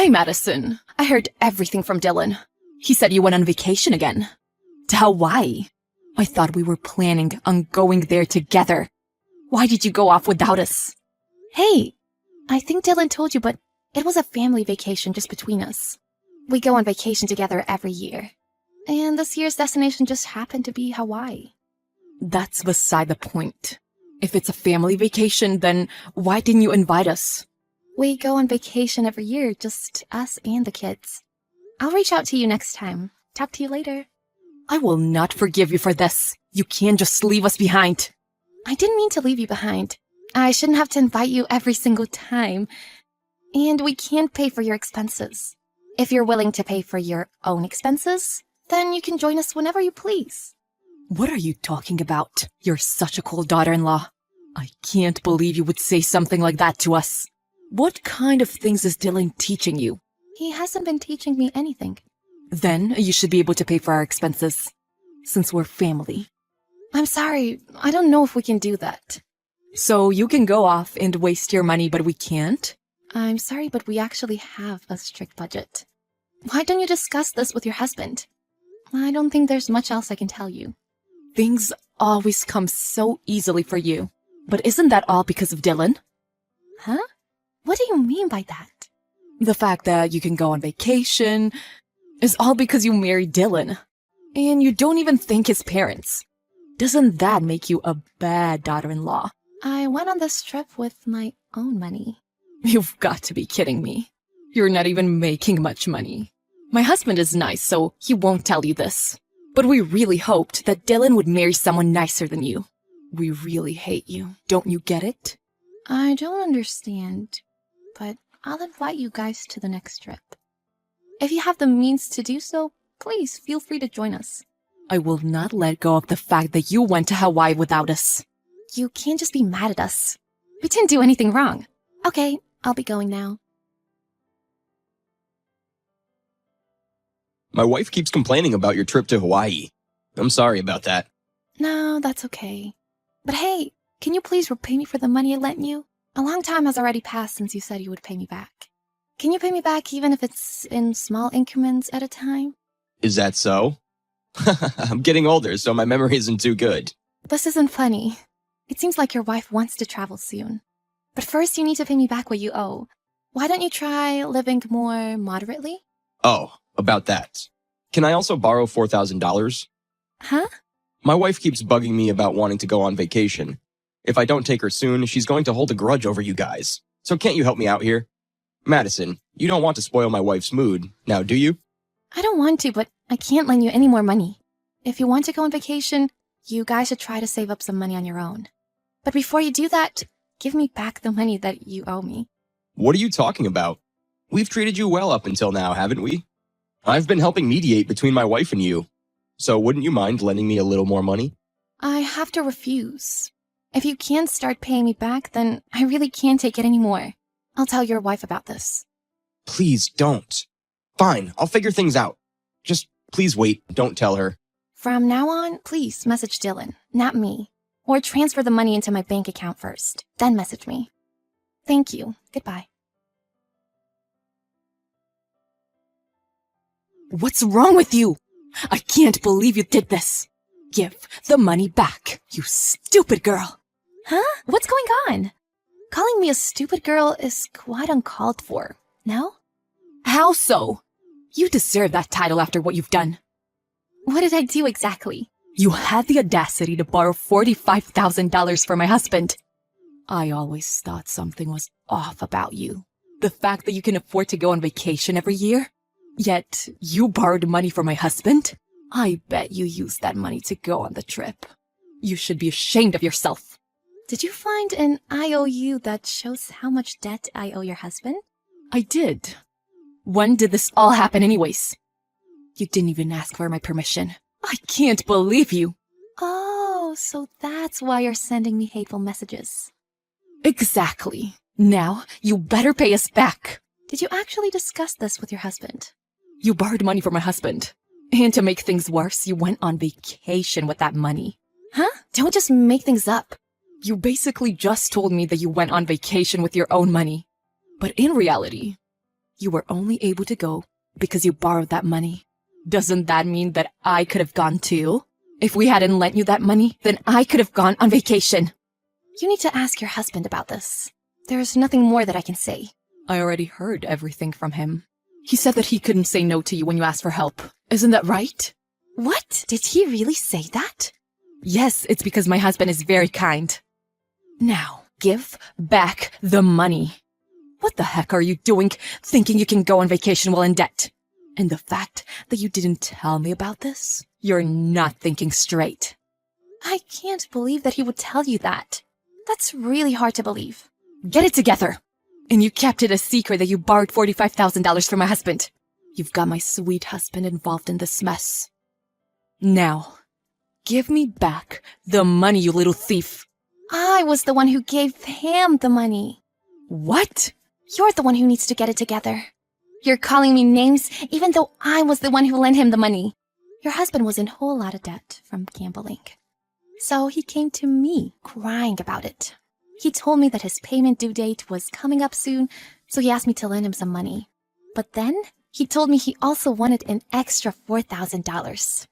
Hi, Madison. I heard everything from Dylan. He said you went on vacation again. To Hawaii. I thought we were planning on going there together. Why did you go off without us? Hey, I think Dylan told you, but it was a family vacation just between us. We go on vacation together every year. And this year's destination just happened to be Hawaii. That's beside the point. If it's a family vacation, then why didn't you invite us? We go on vacation every year, just us and the kids. I'll reach out to you next time. Talk to you later. I will not forgive you for this. You can't just leave us behind. I didn't mean to leave you behind. I shouldn't have to invite you every single time. And we can't pay for your expenses. If you're willing to pay for your own expenses, then you can join us whenever you please. What are you talking about? You're such a cool daughter-in-law. I can't believe you would say something like that to us. What kind of things is Dylan teaching you? He hasn't been teaching me anything. Then you should be able to pay for our expenses, since we're family. I'm sorry, I don't know if we can do that. So you can go off and waste your money, but we can't? I'm sorry, but we actually have a strict budget. Why don't you discuss this with your husband? I don't think there's much else I can tell you. Things always come so easily for you. But isn't that all because of Dylan? Huh? What do you mean by that? The fact that you can go on vacation is all because you married Dylan. And you don't even thank his parents. Doesn't that make you a bad daughter-in-law? I went on this trip with my own money. You've got to be kidding me. You're not even making much money. My husband is nice, so he won't tell you this. But we really hoped that Dylan would marry someone nicer than you. We really hate you. Don't you get it? I don't understand, but I'll invite you guys to the next trip. If you have the means to do so, please feel free to join us. I will not let go of the fact that you went to Hawaii without us. You can't just be mad at us. We didn't do anything wrong. Okay, I'll be going now. My wife keeps complaining about your trip to Hawaii. I'm sorry about that. No, that's okay. But hey, can you please repay me for the money I lent you? A long time has already passed since you said you would pay me back. Can you pay me back even if it's in small increments at a time? Is that so? I'm getting older, so my memory isn't too good. This isn't funny. It seems like your wife wants to travel soon. But first you need to pay me back what you owe. Why don't you try living more moderately? Oh, about that. Can I also borrow $4,000? Huh? My wife keeps bugging me about wanting to go on vacation. If I don't take her soon, she's going to hold a grudge over you guys. So can't you help me out here? Madison, you don't want to spoil my wife's mood, now do you? I don't want to, but I can't lend you any more money. If you want to go on vacation, you guys should try to save up some money on your own. But before you do that, give me back the money that you owe me. What are you talking about? We've treated you well up until now, haven't we? I've been helping mediate between my wife and you. So wouldn't you mind lending me a little more money? I have to refuse. If you can't start paying me back, then I really can't take it anymore. I'll tell your wife about this. Please don't. Fine, I'll figure things out. Just please wait, don't tell her. From now on, please message Dylan, not me. Or transfer the money into my bank account first, then message me. Thank you. Goodbye. What's wrong with you? I can't believe you did this. Give the money back, you stupid girl. Huh? What's going on? Calling me a stupid girl is quite uncalled for, no? How so? You deserve that title after what you've done. What did I do exactly? You had the audacity to borrow $45,000 for my husband. I always thought something was off about you. The fact that you can afford to go on vacation every year. Yet, you borrowed money for my husband? I bet you used that money to go on the trip. You should be ashamed of yourself. Did you find an IOU that shows how much debt I owe your husband? I did. When did this all happen anyways? You didn't even ask for my permission. I can't believe you. Oh, so that's why you're sending me hateful messages. Exactly. Now, you better pay us back. Did you actually discuss this with your husband? You borrowed money from my husband. And to make things worse, you went on vacation with that money. Huh? Don't just make things up. You basically just told me that you went on vacation with your own money. But in reality, You were only able to go because you borrowed that money. Doesn't that mean that I could have gone too? If we hadn't lent you that money, then I could have gone on vacation. You need to ask your husband about this. There's nothing more that I can say. I already heard everything from him. He said that he couldn't say no to you when you asked for help. Isn't that right? What? Did he really say that? Yes, it's because my husband is very kind. Now, give back the money. What the heck are you doing, thinking you can go on vacation while in debt? And the fact that you didn't tell me about this? You're not thinking straight. I can't believe that he would tell you that. That's really hard to believe. Get it together. And you kept it a secret that you borrowed $45,000 from my husband. You've got my sweet husband involved in this mess. Now, give me back the money, you little thief. I was the one who gave him the money. What? You're the one who needs to get it together. You're calling me names even though I was the one who lent him the money. Your husband was in a whole lot of debt from gambling. So he came to me crying about it. He told me that his payment due date was coming up soon, so he asked me to lend him some money. But then he told me he also wanted an extra $4,000.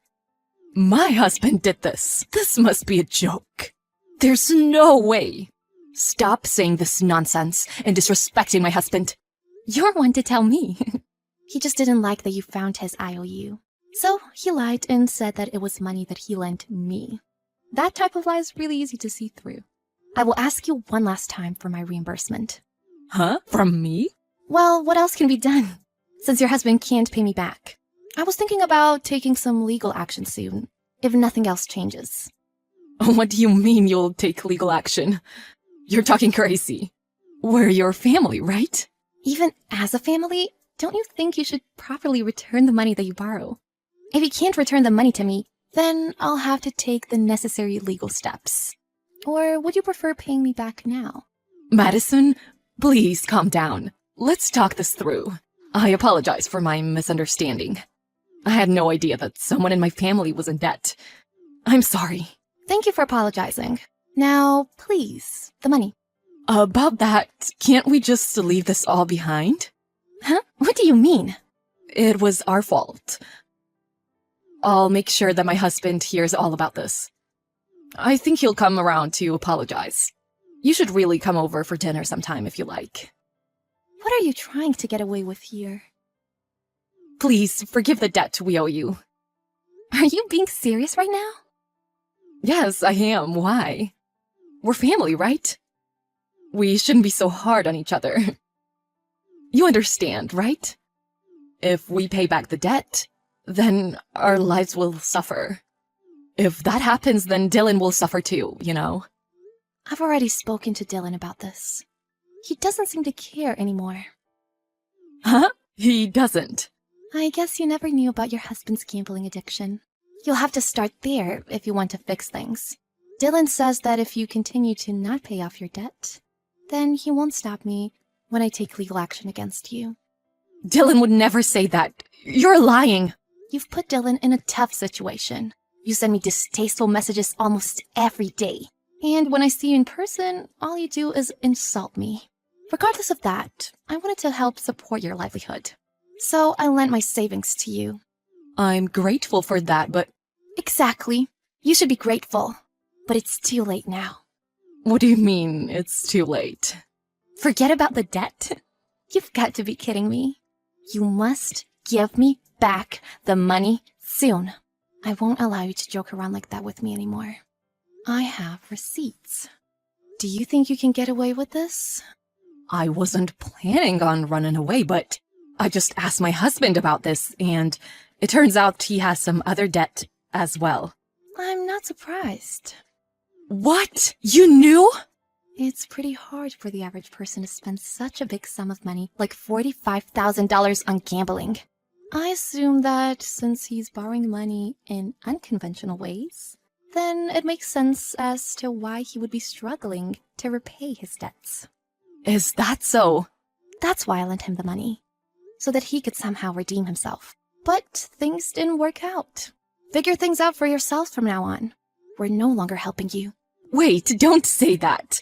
My husband did this. This must be a joke. There's no way. Stop saying this nonsense and disrespecting my husband. You're one to tell me. He just didn't like that you found his IOU. So he lied and said that it was money that he lent me. That type of lie is really easy to see through. I will ask you one last time for my reimbursement. Huh? From me? Well, what else can be done, since your husband can't pay me back? I was thinking about taking some legal action soon, if nothing else changes. What do you mean you'll take legal action? You're talking crazy. We're your family, right? Even as a family, don't you think you should properly return the money that you borrow? If you can't return the money to me, then I'll have to take the necessary legal steps. Or would you prefer paying me back now? Madison, please calm down. Let's talk this through. I apologize for my misunderstanding. I had no idea that someone in my family was in debt. I'm sorry. Thank you for apologizing. Now, please, the money. About that, can't we just leave this all behind? Huh? What do you mean? It was our fault. I'll make sure that my husband hears all about this. I think he'll come around to apologize. You should really come over for dinner sometime if you like. What are you trying to get away with here? Please, forgive the debt we owe you. Are you being serious right now? Yes, I am. Why? We're family, right? We shouldn't be so hard on each other. You understand, right? If we pay back the debt, then our lives will suffer. If that happens, then Dylan will suffer too, you know? I've already spoken to Dylan about this. He doesn't seem to care anymore. Huh? He doesn't. I guess you never knew about your husband's gambling addiction. You'll have to start there if you want to fix things. Dylan says that if you continue to not pay off your debt, then he won't stop me when I take legal action against you. Dylan would never say that. You're lying. You've put Dylan in a tough situation. You send me distasteful messages almost every day. And when I see you in person, all you do is insult me. Regardless of that, I wanted to help support your livelihood. So I lent my savings to you. I'm grateful for that, but... Exactly. You should be grateful. But it's too late now. What do you mean, it's too late? Forget about the debt. You've got to be kidding me. You must give me back the money soon. I won't allow you to joke around like that with me anymore. I have receipts. Do you think you can get away with this? I wasn't planning on running away, but I just asked my husband about this, and it turns out he has some other debt as well. I'm not surprised. What? You knew? It's pretty hard for the average person to spend such a big sum of money, like $45,000 on gambling. I assume that since he's borrowing money in unconventional ways, then it makes sense as to why he would be struggling to repay his debts. Is that so? That's why I lent him the money, so that he could somehow redeem himself. But things didn't work out. Figure things out for yourself from now on. We're no longer helping you. Wait, don't say that.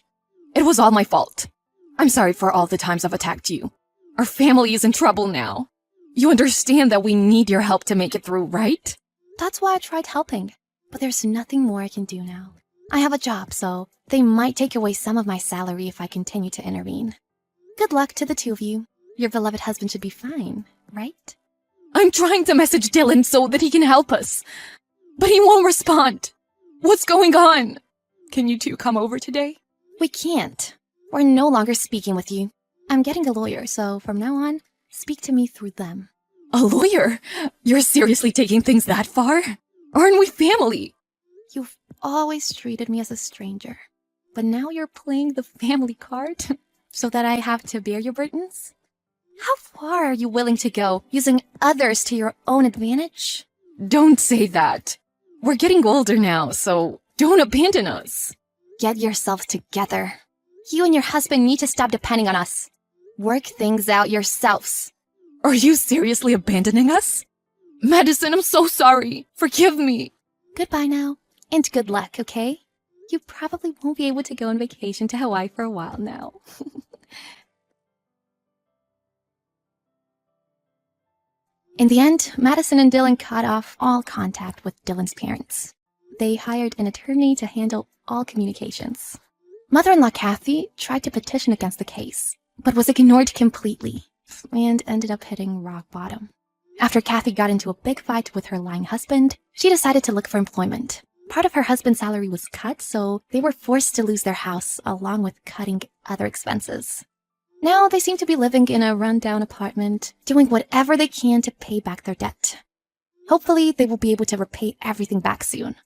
It was all my fault. I'm sorry for all the times I've attacked you. Our family is in trouble now. You understand that we need your help to make it through, right? That's why I tried helping, but there's nothing more I can do now. I have a job, so they might take away some of my salary if I continue to intervene. Good luck to the two of you. Your beloved husband should be fine, right? I'm trying to message Dylan so that he can help us, but he won't respond. What's going on? Can you two come over today? We can't. We're no longer speaking with you. I'm getting a lawyer, so from now on, speak to me through them. A lawyer? You're seriously taking things that far? Aren't we family? You've always treated me as a stranger, but now you're playing the family card so that I have to bear your burdens? How far are you willing to go, using others to your own advantage? Don't say that. We're getting older now, so don't abandon us. Get yourselves together. You and your husband need to stop depending on us. Work things out yourselves. Are you seriously abandoning us? Madison, I'm so sorry. Forgive me. Goodbye now, and good luck, okay? You probably won't be able to go on vacation to Hawaii for a while now. In the end, Madison and Dylan cut off all contact with Dylan's parents. They hired an attorney to handle all communications. Mother-in-law Kathy tried to petition against the case, but was ignored completely and ended up hitting rock bottom. After Kathy got into a big fight with her lying husband, she decided to look for employment. Part of her husband's salary was cut, so they were forced to lose their house along with cutting other expenses. Now they seem to be living in a rundown apartment, doing whatever they can to pay back their debt. Hopefully, they will be able to repay everything back soon.